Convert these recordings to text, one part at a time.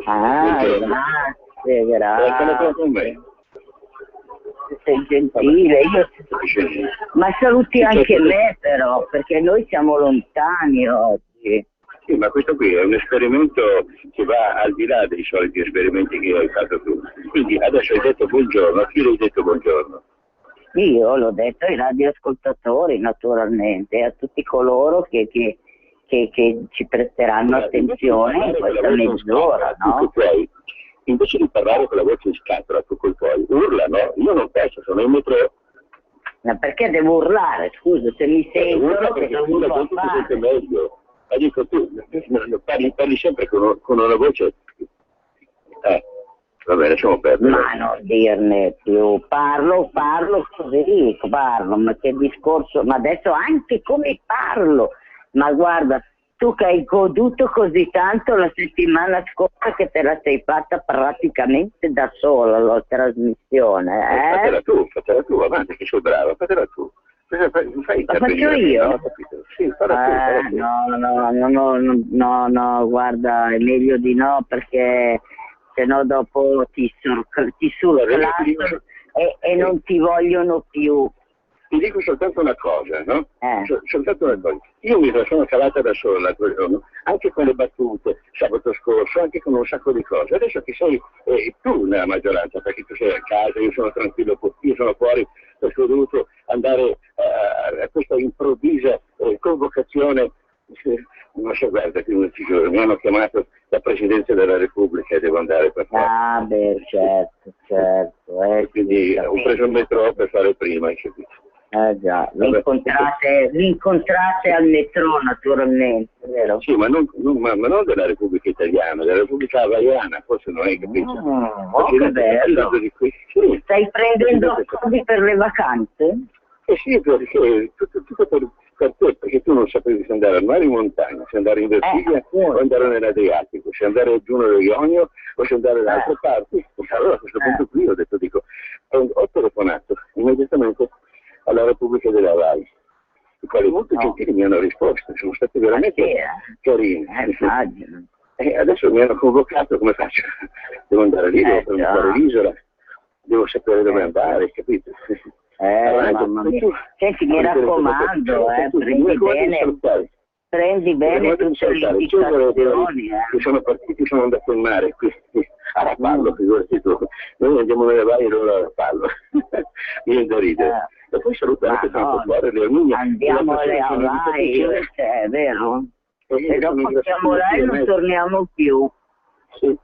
Grazie, grazie. Con me. Sei gentile, ma saluti anche me però, perché noi siamo lontani oggi. Sì, ma questo qui è un esperimento che va al di là dei soliti esperimenti che hai fatto tu. Quindi adesso hai detto buongiorno, a chi l'hai detto buongiorno? Io l'ho detto ai radioascoltatori naturalmente, a tutti coloro che ci presteranno attenzione in questa mezz'ora, no? Invece di parlare con la voce in scatola, tu col tuoi, urla, no? Io non penso, sono in metro. Ma perché devo urlare? Scusa, se mi sentono che devo fare? Meglio. Ma dico tu, parli sempre con una voce. Va bene, lasciamo perdere. Ma non dirne più, parlo così, ma che discorso, ma adesso anche come parlo, ma guarda, tu che hai goduto così tanto la settimana scorsa che te la sei fatta praticamente da sola la trasmissione, Fatela tu, avanti che sei brava, fatela tu. La faccio io? No, sì, fatela tu. No, guarda, è meglio di no perché sennò dopo ti surclassano e non ti vogliono più. Ti dico soltanto una cosa, no? Soltanto una cosa. Io mi sono cavata da sola l'altro giorno, anche con le battute, sabato scorso, anche con un sacco di cose. Adesso che sei tu nella maggioranza, perché tu sei a casa, io sono tranquillo, io sono fuori, perché ho dovuto andare a questa improvvisa convocazione. Non so, guarda, mi hanno chiamato la Presidenza della Repubblica e devo andare per forza. Ah, beh, certo. Quindi ho preso il metro per fare prima, hai capito? Già, l'incontrate al metro naturalmente, vero? Sì, ma non della Repubblica Italiana, della Repubblica Havaiana, forse non hai capito. Che bello! Sì. Stai prendendo soldi per le vacanze? Sì, perché tutto per te, perché tu non sapevi se andare al mare in montagna, se andare in Versilia o andare nell'Adriatico, se andare a Giuno dello Ionio o se andare da altre parti. Allora a questo punto qui ho telefonato immediatamente alla Repubblica delle Hawaii, i quali molto gentili mi hanno risposto, sono stati veramente carini. E adesso mi hanno convocato, come faccio? Devo andare lì, devo prenotare l'isola, devo sapere dove andare, capito? Mamma mia. Senti, mi raccomando, prendi bene tutte le indicazioni. Che sono partiti, sono andato in mare qui, a Rapallo, figurati tu. Noi andiamo nelle varie e loro a Rapallo. Viene da ridere. E poi saluto anche tanto cuore le Armigne. Andiamo alle Hawaii, è vero? E dopo siamo là e non torniamo più. Sì,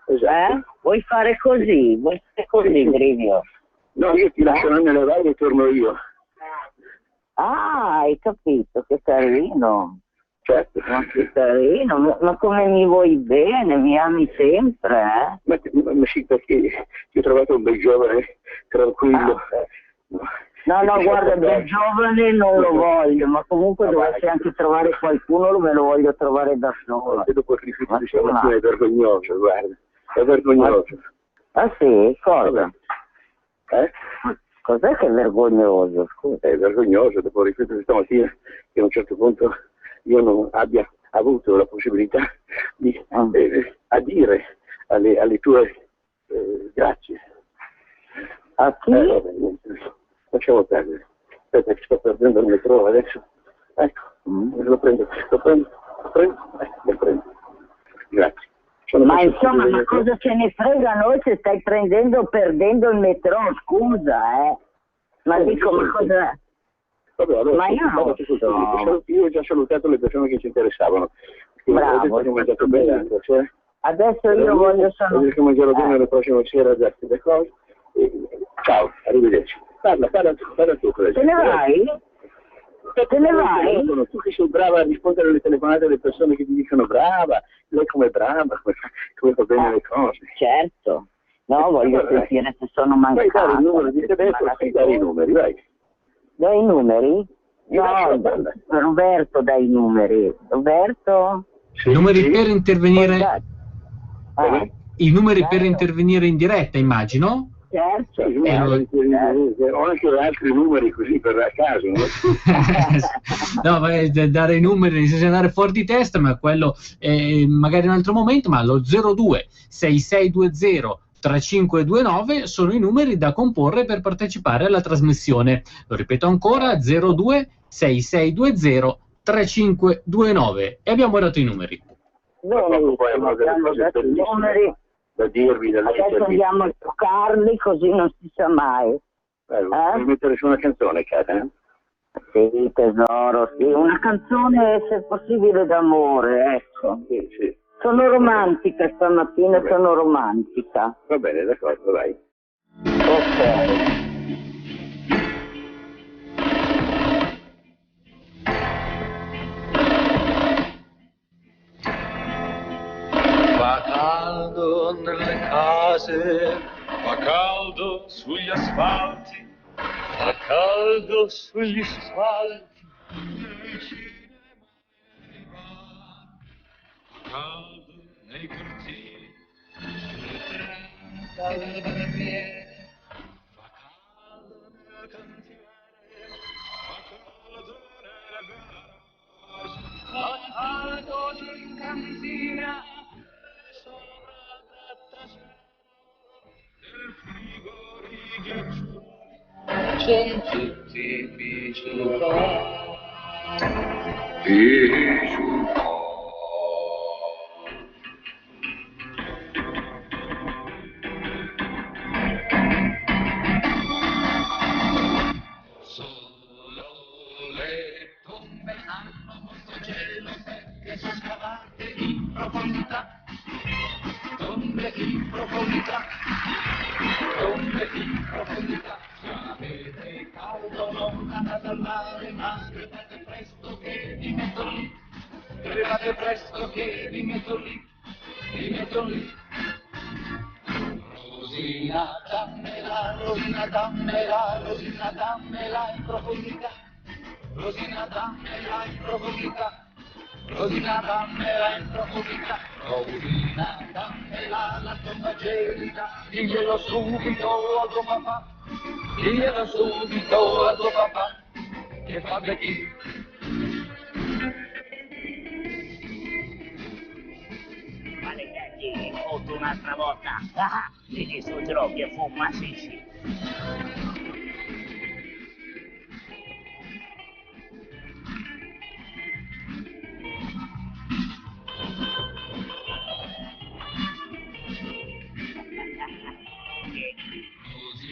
esatto. Vuoi fare così? Vuoi fare così, Grivio? No, io ti lascerò nelle varie e torno io. Hai capito, che carino. Certo. Ma che carino, ma come mi vuoi bene, mi ami sempre, Ma sì, perché ti ho trovato un bel giovane, tranquillo. No, guarda, bel giovane non lo voglio, ma comunque dovresti anche trovare qualcuno, me lo voglio trovare da solo. E dopo il rifiuto di stamattina è vergognoso, guarda, è vergognoso. Ah sì? Cosa? Cos'è che è vergognoso? Scusa. È vergognoso dopo il rifiuto di stamattina che a un certo punto io non abbia avuto la possibilità di adire alle tue grazie. A chi? Lasciamo perdere. Aspetta che sto perdendo il metro adesso. Ecco, lo prendo. Grazie. Ma insomma, ma cosa ce ne frega noi se stai perdendo il metro, scusa, Ma dico, ma cosa... Vabbè, allora, ma io non so. Io ho già salutato le persone che ci interessavano. Bravo. Ho mangiato bene, adesso io voglio salutare. Che mangerò bene la prossima sera, già queste cose. Ciao, arrivederci. Parla tu. Te ne vai? Te ne vai? Tu che sei brava a rispondere alle telefonate delle persone che ti dicono brava, lei come brava, come fa bene le cose. Certo. No, voglio sentire se sono mancato. Vai dare il numero di telefono, dai i numeri, vai. Dai i numeri? No, Roberto dai i numeri. Roberto? I numeri per intervenire... I numeri per intervenire in diretta, immagino? certo, ho anche altri numeri così per a caso, no? No, dare i numeri nel senso di andare fuori di testa, ma quello magari in un altro momento, ma lo 02 6620 3529 sono i numeri da comporre per partecipare alla trasmissione. Lo ripeto ancora, 02 6620 3529, e abbiamo dato i numeri. Poi abbiamo delle cose bellissime da dirvi, da adesso leggervi. andiamo a toccarli, così non si sa mai. Puoi mettere su una canzone, cara? Sì, tesoro, sì, una canzone se possibile d'amore, ecco. Sì. Sono romantica stamattina, sono romantica. Va bene, d'accordo, vai. Ok. Fa caldo nelle case, fa caldo sugli asfalti, fa caldo sugli spalti, nei cinema e nei bar, fa caldo nei cortili, sulle 30 barriere, fa caldo nel cantiere, fa caldo nelle garage, fa caldo giù in cantina, sopra il grattacielo, nel frigo i ghiaccioli, son tutti pigiama. Solo le tombe hanno molto gelo perché sono scavate in profondità. Tombe in profondità, tombe in profondità. Se avete caldo non andate al mare, ma scrivete presto che vi metto lì. Scrivete presto che vi metto lì, vi metto lì. Rosina dammela, Rosina dammela, Rosina dammela in profondità. Rosina dammela in profondità. Rosina dammela in profondità. Rosina dammela la tomba gelida. Diglielo subito al tuo papà. Diglielo subito al tuo papà. Che fa becchi. Maledetti, molto un'altra volta. Lì su droghe e fuma, sì.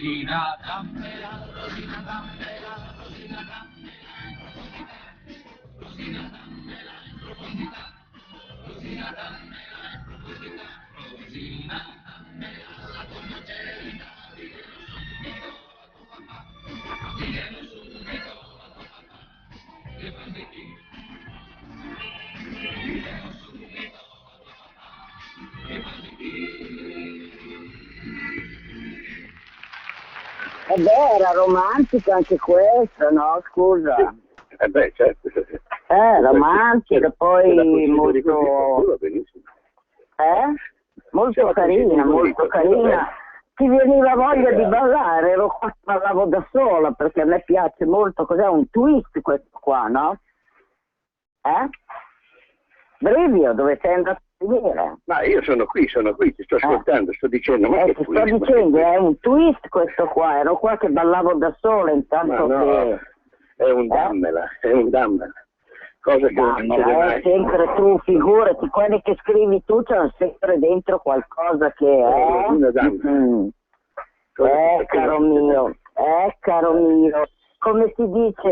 Rosina dammela, Rosina dammela, Rosina dammela in profondità. Rosina dammela in profondità. Rosina dammela in profondità. Rosina dammela la tomba gelida. Diglielo subito a tuo papà. Che fa di chi? Diglielo subito a tuo papà. Che fa di chi? E beh, era romantica anche questa, no? Scusa. Certo. Romantica, poi molto... benissimo. Molto carina, molto carina. Ti veniva voglia di ballare, ero qua, ballavo da sola, perché a me piace molto. Cos'è un twist questo qua, no? Brivio, dove sei andato a finire? Ma io sono qui, ti sto ascoltando, sto dicendo, ma che ti sto dicendo, è un twist questo qua, ero qua che ballavo da sola intanto che... È un dammela, cosa che non succede mai. Sempre tu, figurati, quelli che scrivi tu c'hanno sempre dentro qualcosa che è... caro mio, come si dice,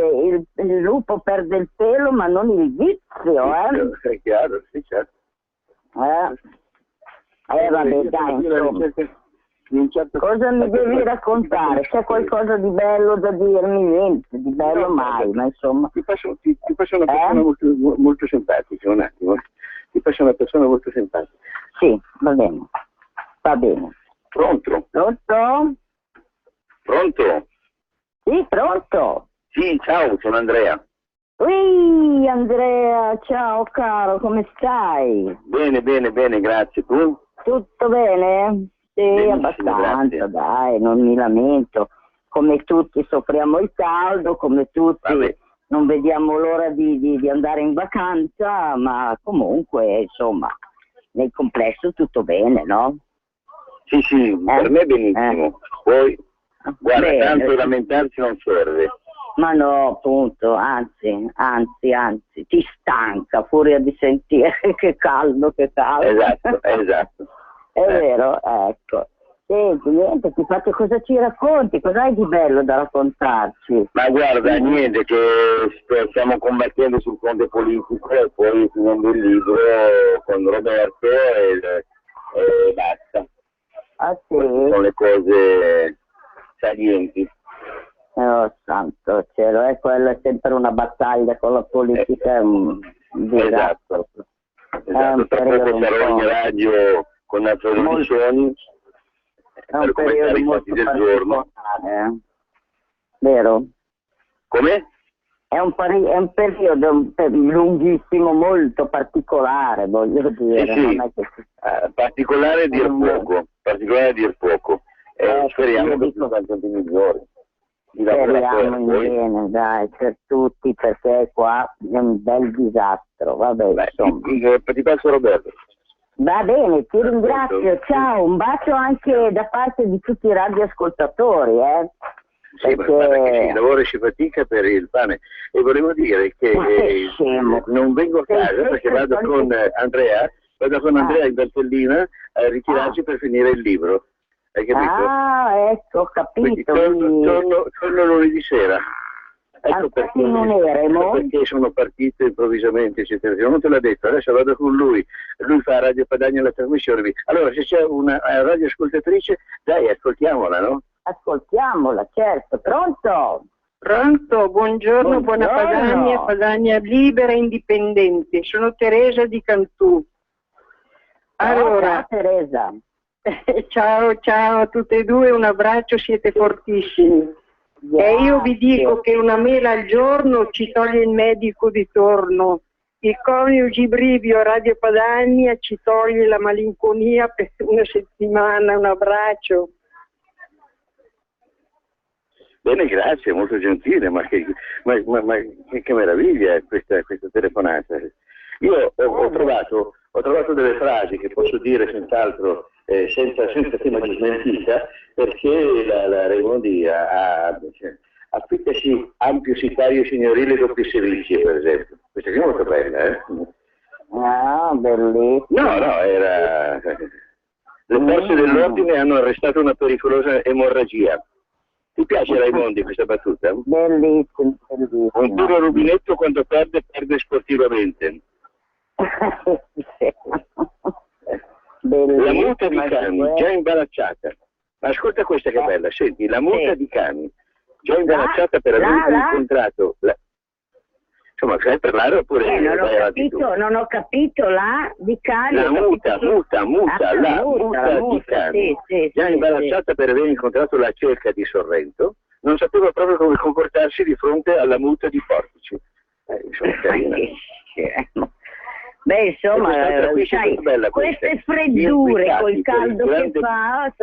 il lupo perde il pelo ma non il vizio, È chiaro, sì, certo. Vabbè, dai, insomma. Cosa mi devi raccontare? C'è qualcosa di bello da dirmi? Niente, di bello mai, ma insomma... Ti faccio una persona molto simpatica, un attimo. Ti faccio una persona molto simpatica. Sì, va bene. Pronto? Pronto? Sì, pronto. Sì, ciao, sono Andrea. Ui, Andrea, ciao caro, come stai? Bene, grazie. Tu? Tutto bene? Sì, abbastanza, grazie. dai, non mi lamento. Come tutti soffriamo il caldo, come tutti Vabbè. non vediamo l'ora di andare in vacanza, ma comunque, insomma, nel complesso tutto bene, no? Sì, per me benissimo. Poi, guarda, Bene, tanto sì. lamentarsi non serve. Ma no, appunto, anzi, ti stanca furia di sentire che caldo. Esatto. È vero, ecco. Senti, niente, cosa ci racconti? Cos'hai di bello da raccontarci? Ma guarda, niente, che stiamo combattendo sul fronte politico e poi finendo il libro con Roberto e basta. Ah sì? Queste sono le cose salienti. Oh santo cielo, quello è sempre una battaglia con la politica, è un disastro. Esatto. Tra poco sarò in radio con altre audizioni È un per commentare periodo i molto fatti del giorno. particolare, vero? Come? È un periodo lunghissimo, molto particolare, voglio dire. Sì. Non è che Particolare a dir poco. Speriamo che sia tanto migliore. speriamo in bene, dai, per tutti, perché qua è un bel disastro. Vabbè, insomma. Ti passo Roberto. Va bene, ti ringrazio, ciao, un bacio anche da parte di tutti i radioascoltatori, Sì, ma guarda che si lavora e si fatica per il pane. E volevo dire che non vengo a casa perché vado con Andrea in Valtellina a ritirarci per finire il libro. Hai capito? Ah, ecco, ho capito. Torno lunedì sera. Ecco perché sono partito improvvisamente, eccetera. Non te l'ho detto, adesso vado con lui fa Radio Padania la trasmissione. Allora, se c'è una radioascoltatrice, dai, ascoltiamola, no? Ascoltiamola, certo. Pronto? Pronto, buongiorno, buona Padania, Padania libera e indipendente. Sono Teresa di Cantù. Allora, ciao Teresa. ciao a tutte e due, un abbraccio, siete fortissimi. E io vi dico che una mela al giorno ci toglie il medico di torno. Il coniugi Brivio Radio Padania ci toglie la malinconia per una settimana. Un abbraccio. Bene, grazie, molto gentile, ma che meraviglia questa telefonata. Io ho trovato delle frasi che posso dire senz'altro senza tema di smentita, perché la Raimondi affittasi ampio sipario signorile e doppi servizi, per esempio. Questa qui è molto bella, Ah, bellissimo. No, era... Le forze dell'ordine hanno arrestato una pericolosa emorragia. Ti piace Raimondi questa battuta? Bellissimo. Un puro rubinetto quando perde sportivamente. La muta di Cani, già imbaracciata. Ascolta questa che bella, senti, la muta di Cani, già imbaracciata per aver incontrato... Insomma, sai parlare oppure... non ho capito la di Cani. La muta di Cani, già imbarazzata per aver incontrato la cerca di Sorrento, non sapeva proprio come comportarsi di fronte alla muta di Portici. Insomma, carina. Beh, insomma, sai, queste freddure col caldo che fa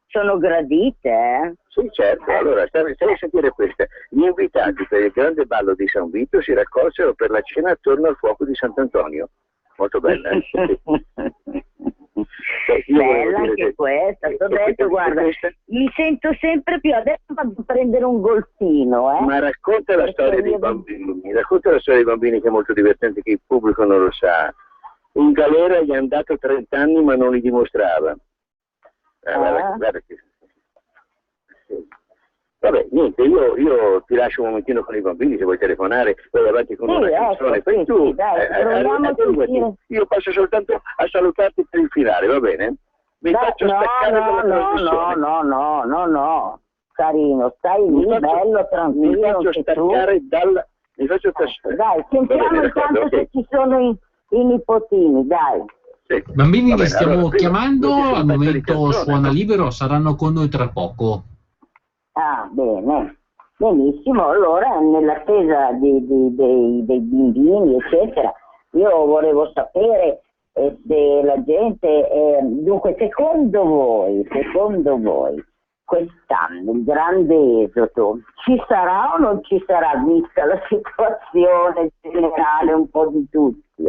sono gradite, Sì, certo. Allora, stai a sentire questa. Gli invitati per il grande ballo di San Vito si raccolsero per la cena attorno al fuoco di Sant'Antonio. Molto bella. Bella anche questa. Ti ho detto, guarda, mi sento sempre più, adesso vado a prendere un golfino. Ma racconta la storia dei bambini. Racconta la storia dei bambini, che è molto divertente, che il pubblico non lo sa. In galera gli hanno dato 30 anni ma non li dimostrava. Guarda che... Vabbè, niente, io ti lascio un momentino con i bambini, se vuoi telefonare, vai avanti con una canzone. Poi tu, io passo soltanto a salutarti per il finale, va bene? Mi faccio staccare dalla trasmissione. No, carino, stai lì, bello, tranquillo. Mi faccio staccare dalla... Dai, sentiamo intanto se ci sono i nipotini, dai. Sì. Bambini, li stiamo chiamando, al momento suona libero, saranno con noi tra poco. Ah, bene, benissimo. Allora, nell'attesa dei bambini, eccetera, io volevo sapere e se la gente... dunque, secondo voi, quest'anno il grande esodo ci sarà o non ci sarà, vista la situazione generale un po' di tutti,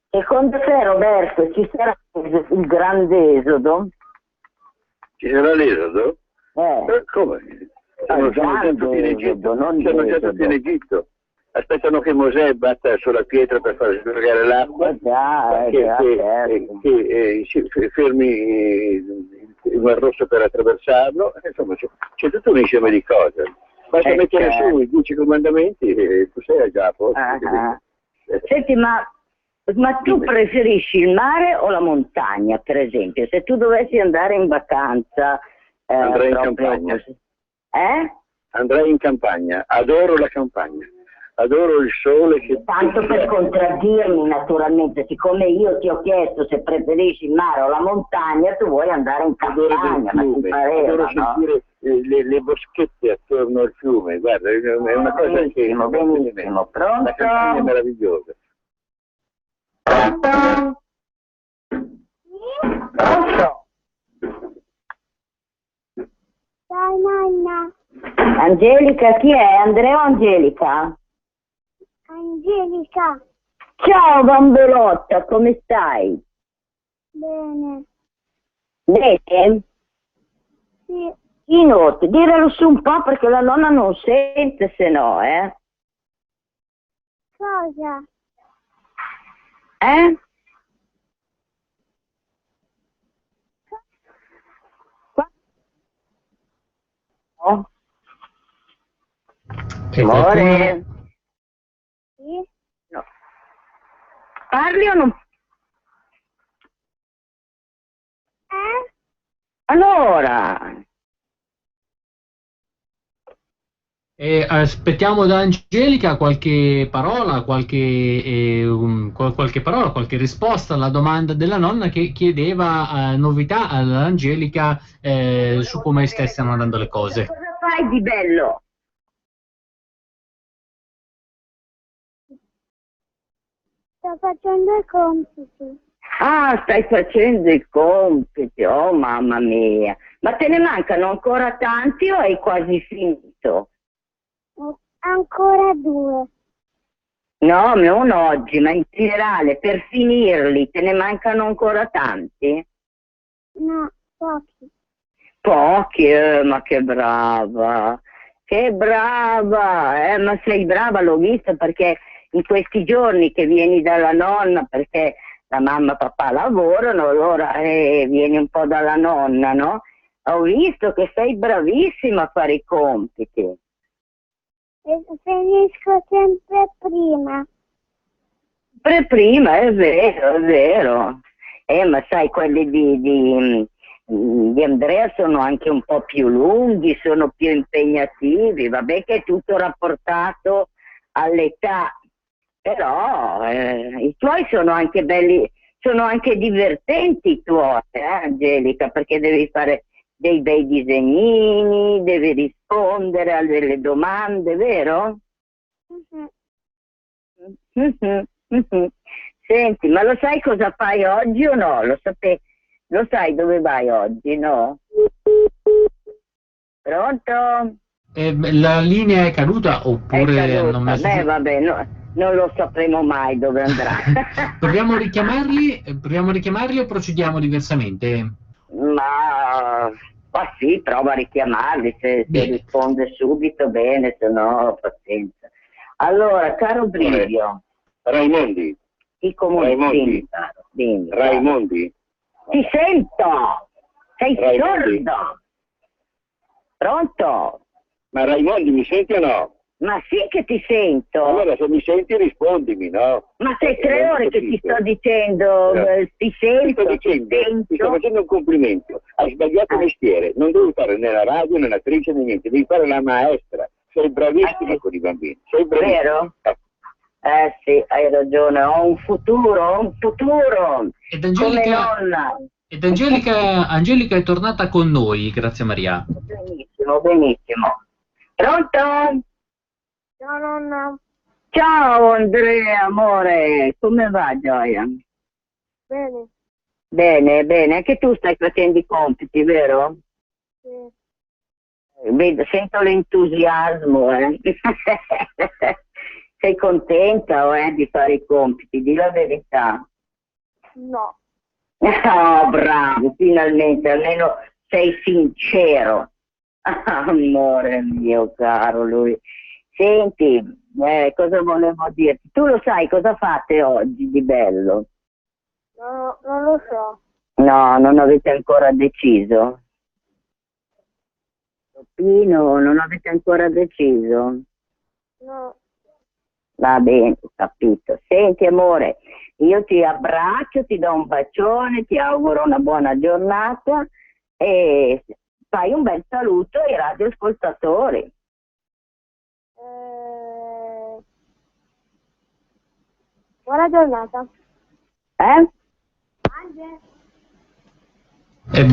Secondo te, Roberto, ci sarà il grande esodo? Ci sarà l'esodo? Come? Sono già tutti in Egitto, in Egitto. Aspettano che Mosè batta sulla pietra per far sgorgare l'acqua, che si fermi il Mar Rosso per attraversarlo. Insomma, c'è tutto un insieme di cose. Basta mettere su i 10 comandamenti e tu sei già a posto. Senti, ma tu preferisci il mare o la montagna, per esempio? Se tu dovessi andare in vacanza... andrei in campagna. Andrei in campagna. Adoro la campagna. Adoro il sole che... Tanto per contraddirmi, naturalmente, siccome io ti ho chiesto se preferisci il mare o la montagna, tu vuoi andare in campagna, ma ti pareva, adoro sentire le boschette attorno al fiume, guarda, è una cosa che... Benissimo, pronto? La campagna è meravigliosa. Pronto? Pronto? Ciao nonna. Angelica, chi è? Andrea o Angelica? Angelica. Ciao bambelotta, come stai? Bene. Bene? Sì. Inoltre, direlo su un po' perché la nonna non sente se no, Cosa? Oh. Amore? Sì. No. Parli o non? Allora. Aspettiamo da Angelica qualche parola, qualche parola, qualche risposta alla domanda della nonna che chiedeva novità all'Angelica su come stessero andando le cose. Cosa fai di bello? Sto facendo i compiti. Ah, stai facendo i compiti, oh mamma mia. Ma te ne mancano ancora tanti o hai quasi finito? Ancora 2. No, non oggi, ma in generale, per finirli, te ne mancano ancora tanti? No, pochi. Pochi, ma che brava, ma sei brava, l'ho visto perché in questi giorni che vieni dalla nonna, perché la mamma e papà lavorano, allora vieni un po' dalla nonna, no? Ho visto che sei bravissima a fare i compiti. E finisco sempre prima. Per prima, è vero. Ma sai, quelli di Andrea sono anche un po' più lunghi, sono più impegnativi, vabbè che è tutto rapportato all'età, però i tuoi sono anche belli, sono anche divertenti i tuoi, Angelica, perché devi fare dei bei disegnini, devi rispondere a delle domande, vero? Senti, ma lo sai cosa fai oggi o no? Lo sai dove vai oggi, no? Pronto? La linea è caduta oppure non mi vabbè, no, non lo sapremo mai dove andrà. Proviamo a richiamarli o procediamo diversamente? Ma sì, prova a richiamarli, se risponde subito bene, se no pazienza. Allora, caro Brivio. Raimondi. Ti comunico. Raimondi. Ti sento! Sei Raimondi. sordo! Pronto? Ma Raimondi mi senti o no? Ma sì che ti sento! Allora se mi senti rispondimi, no? Ma sei 3 ore che ti sto dicendo, ti sento, ti sto facendo un complimento. Hai sbagliato mestiere, non devi fare né la radio né l'attrice né niente, devi fare la maestra. Sei bravissima con i bambini, sei bravissima. Vero? Sì, hai ragione, ho un futuro. Ed come nonna. Ed Angelica è tornata con noi, grazie a Maria. Benissimo. Pronto? Ciao nonna. Ciao Andrea, amore, come va Gioia? Bene. Bene, bene, anche tu stai facendo i compiti, vero? Sì. Vedo, sento l'entusiasmo, eh? Sei contenta di fare i compiti? Di la verità. No. Oh, bravo, finalmente, almeno sei sincero. Amore mio caro lui. Senti, cosa volevo dirti? Tu lo sai cosa fate oggi di bello? No, non lo so. No, non avete ancora deciso? Pino, non avete ancora deciso? No. Va bene, ho capito. Senti amore, io ti abbraccio, ti do un bacione, ti auguro una buona giornata e fai un bel saluto ai radioascoltatori. Buona giornata.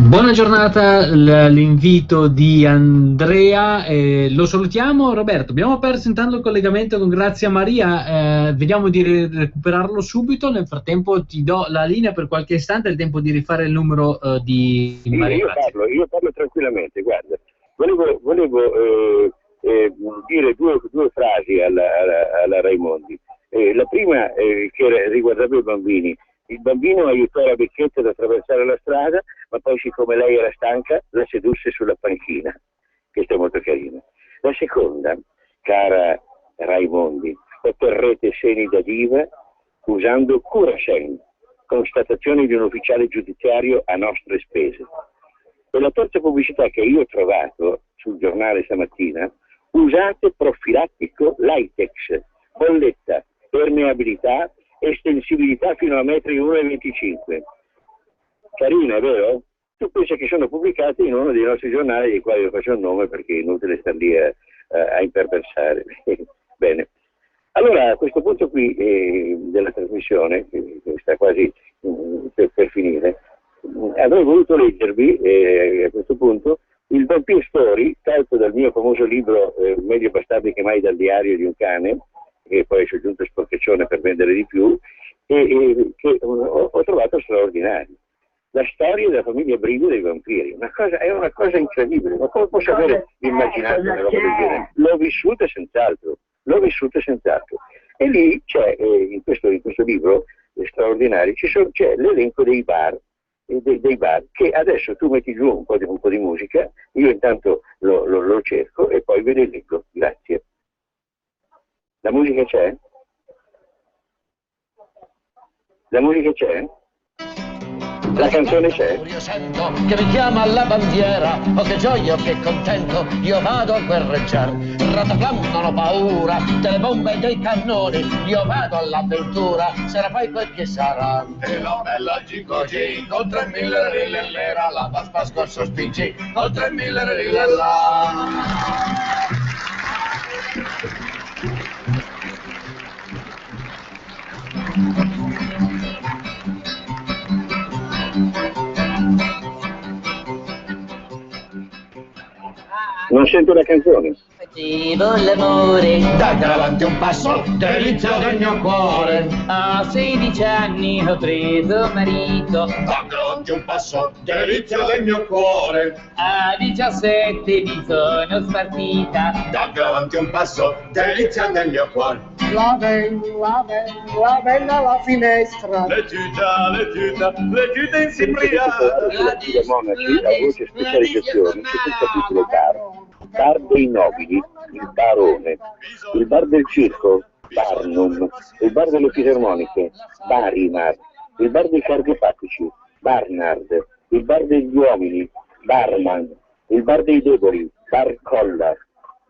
Buona giornata, l'invito di Andrea, lo salutiamo. Roberto, abbiamo perso intanto il collegamento con Grazia Maria, vediamo di recuperarlo subito. Nel frattempo ti do la linea per qualche istante, il tempo di rifare il numero di Maria Grazia. Io parlo tranquillamente, guarda, volevo dire due frasi alla Raimondi. La prima che riguardava i bambini. Il bambino aiutò la vecchietta ad attraversare la strada, ma poi siccome lei era stanca la sedusse sulla panchina. Questa è molto carina. La seconda, cara Raimondi, otterrete seni da diva usando Curacen, constatazioni di un ufficiale giudiziario a nostre spese. E la terza pubblicità che io ho trovato sul giornale stamattina, usate profilattico Litex, bolletta, permeabilità, estensibilità fino a 1,25 m. Carina, vero? Tu pensi che sono pubblicati in uno dei nostri giornali, dei quali io faccio il nome perché è inutile star lì a imperversare. Bene. Allora, a questo punto qui della trasmissione, che sta quasi per finire, avrei voluto leggervi a questo punto il Vampire Story, tratto dal mio famoso libro Meglio bastardi che mai dal diario di un cane, che poi ci ho aggiunto sporcaccione per vendere di più, e che ho trovato straordinario. La storia della famiglia Brigo dei vampiri, è una cosa incredibile, ma come posso avere immaginato una roba del genere? L'ho vissuta senz'altro. E lì c'è, in questo libro straordinario, c'è l'elenco dei bar, che adesso tu metti giù un po' di musica, io intanto lo cerco e poi ve le leggo. Grazie. La musica c'è? La musica c'è? La canzone c'è? Io sento che mi chiama la bandiera, oh che gioia, oh che contento, io vado a guerreggiare. Rataflam, non ho paura delle bombe e dei cannoni, io vado all'avventura, sarà poi quel che sarà. E la bella GKG, con 3.000 rilellera, la paspa scorso spingi, con 3.000 rilellera. Non sento la canzone. Facevo l'amore Dai davanti un passo, delizia del mio cuore. a 16 anni, ho preso marito. Dai davanti un passo, delizia del mio cuore. A 17 mi sono spartita. Dai davanti un passo, delizia del mio cuore. La bella alla finestra. Le tute insibriate. Da monaci a voce specializzazione su questo capitolo caro. Bar dei nobili, il barone, il bar del circo, Barnum, il bar delle fisarmoniche, Barimar, il bar dei cardiopatici, Barnard, il bar degli uomini, Barman, il bar dei deboli, Bar Collar,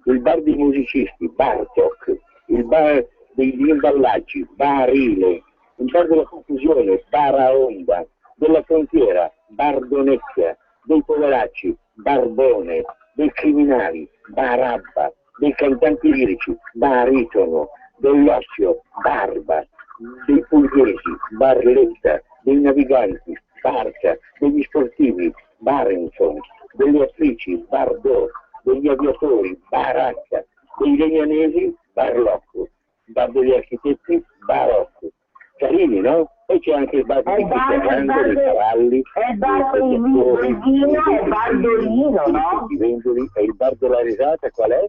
il bar dei musicisti, Bartok, il bar degli imballaggi, Barile, il bar della confusione, Baraonda, della frontiera, Bardonecchia, dei poveracci, Barbone, dei criminali, Barabba, dei cantanti lirici, Baritono, dell'ozio, Barba, dei pugliesi, Barletta, dei naviganti, Barca, degli sportivi, Barrington, delle attrici, Bardot, degli aviatori, Baracca, dei legnanesi, Barlocco, bar degli anche il bar di Cavallo, dei cavalli, è il bar del vino, è il bar d'Olino, no? I vendoli, e il bar della risata qual è?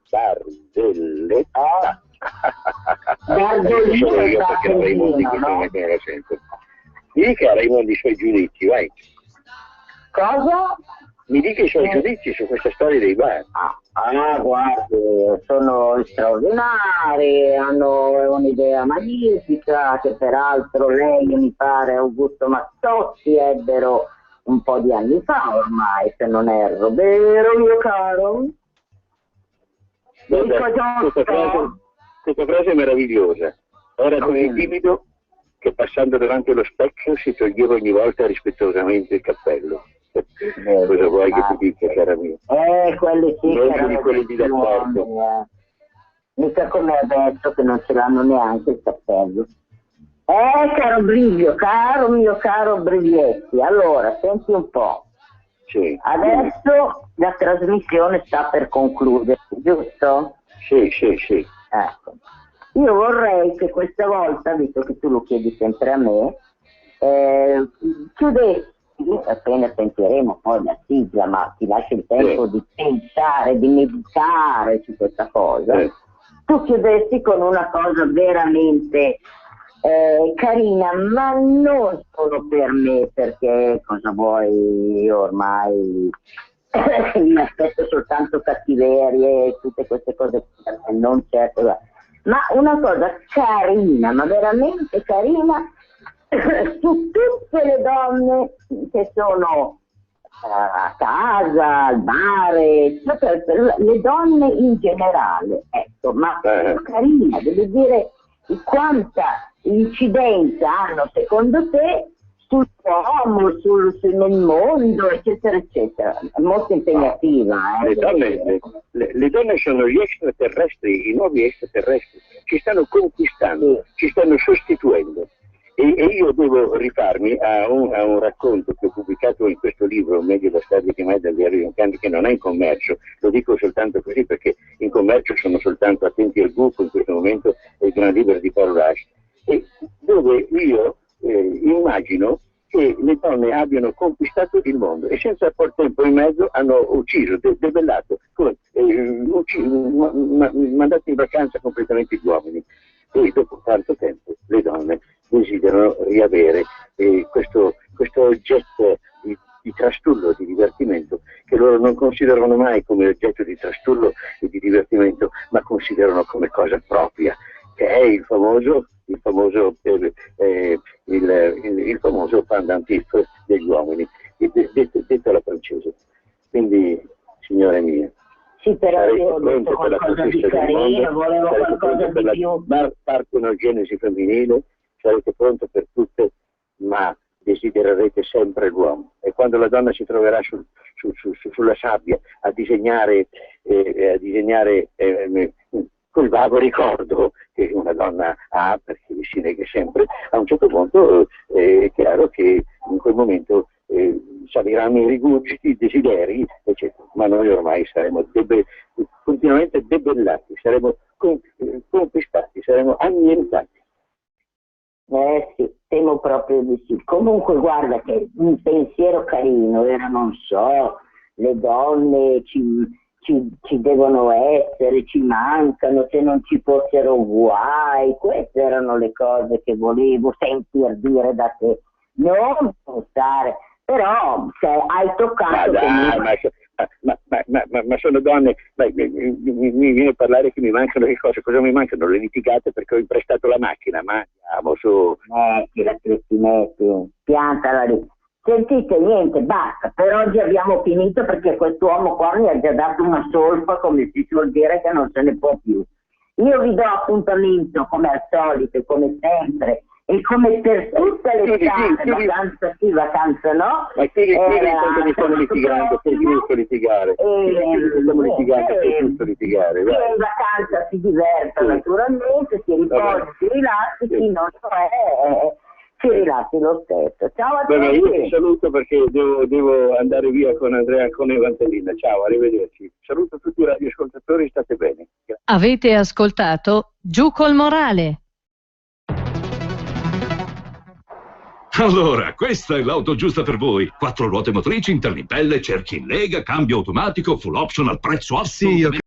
Bar delle... Bar d'Olino sono è il io bar perché del Raimondi vino, che no? non me lo sento. Mi dica a Raimondi i suoi giudizi, vai. Cosa? Mi dica i suoi giudizi su questa storia dei bar. Guardi, sono straordinari, hanno un'idea magnifica che peraltro lei, mi pare, e Augusto Mazzotti ebbero un po' di anni fa ormai, se non erro, vero mio caro? Questa frase è meravigliosa. Era così timido che passando davanti allo specchio si toglieva ogni volta rispettosamente il cappello. Cosa vuoi che ti dica, cara mia? Quelli sì, di quelli di d'accordo. Mica come adesso che non ce l'hanno neanche il cappello. Caro Brivio, mio caro Brivietti, allora, senti un po'. Sì. Adesso la trasmissione sta per concludersi, giusto? Sì. Ecco. Io vorrei che questa volta, visto che tu lo chiedi sempre a me, chiudessi, appena sentiremo poi la sigla, ma ti lascio il tempo di pensare, di meditare su questa cosa, tu chiudessi con una cosa veramente carina, ma non solo per me, perché cosa vuoi, io ormai mi aspetto soltanto cattiverie e tutte queste cose, non certo, ma una cosa carina, ma veramente carina, su tutte le donne che sono a casa, al bar, le donne in generale, ecco, ma carina, devi dire quanta incidenza hanno secondo te sull'uomo, nel mondo, eccetera, eccetera. È molto impegnativa. Le donne sono gli extraterrestri, i nuovi extraterrestri, ci stanno conquistando, ci stanno sostituendo. E io devo rifarmi a un racconto che ho pubblicato in questo libro, Meglio da Stadi che mai dal diario di un cane, che non è in commercio, lo dico soltanto così perché in commercio sono soltanto Attenti al Gufo in questo momento e il Gran Libro di Paolo Rasch, e dove io immagino che le donne abbiano conquistato il mondo e senza por tempo in mezzo hanno ucciso, debellato, mandato in vacanza completamente gli uomini. E dopo tanto tempo le donne desiderano riavere questo oggetto di trastullo, di divertimento, che loro non considerano mai come oggetto di trastullo e di divertimento, ma considerano come cosa propria, che è il famoso pendentif degli uomini, detto alla francese. Quindi, signore mie, sì, però io ho detto qualcosa di carino, volevo qualcosa di più. Partenogenesi femminile, sarete pronte per tutte, ma desidererete sempre l'uomo. E quando la donna si troverà sulla sabbia a disegnare quel vago ricordo che una donna ha, perché si nega sempre, a un certo punto è chiaro che in quel momento saliranno i rigurgiti, i desideri, eccetera. Ma noi ormai saremo continuamente debellati, saremo conquistati, saremo annientati. Sì, temo proprio di sì. Comunque guarda che un pensiero carino era, non so, le donne ci devono essere, ci mancano, se non ci fossero guai, queste erano le cose che volevo sentir dire da te, non pensare, però se hai toccato... Ma sono donne, mi viene a parlare che mi mancano che cosa mi mancano? Le litigate perché ho imprestato la macchina, ma andiamo su. Metti, piantala lì. Sentite, niente, basta, per oggi abbiamo finito perché quest'uomo qua mi ha già dato una solfa, come si suol dire, che non se ne può più. Io vi do appuntamento come al solito, come sempre, e come per tutte le vacanza sì, vacanza no. Ma spieghi quando mi stiamo litigando, che è giusto litigare. Stiamo litigando, che è giusto litigare. Chi è in vacanza si diverte naturalmente, si riposa, si rilassi, chi non lo è, si rilassi lo stesso. Ciao a tutti. Io ti saluto perché devo andare via con Andrea con Evangelina. Ciao, arrivederci. Saluto tutti i radioascoltatori, state bene. Grazie. Avete ascoltato Giù col Morale. Allora, questa è l'auto giusta per voi. 4 ruote motrici, interni in pelle, cerchi in lega, cambio automatico, full option al prezzo assolutamente...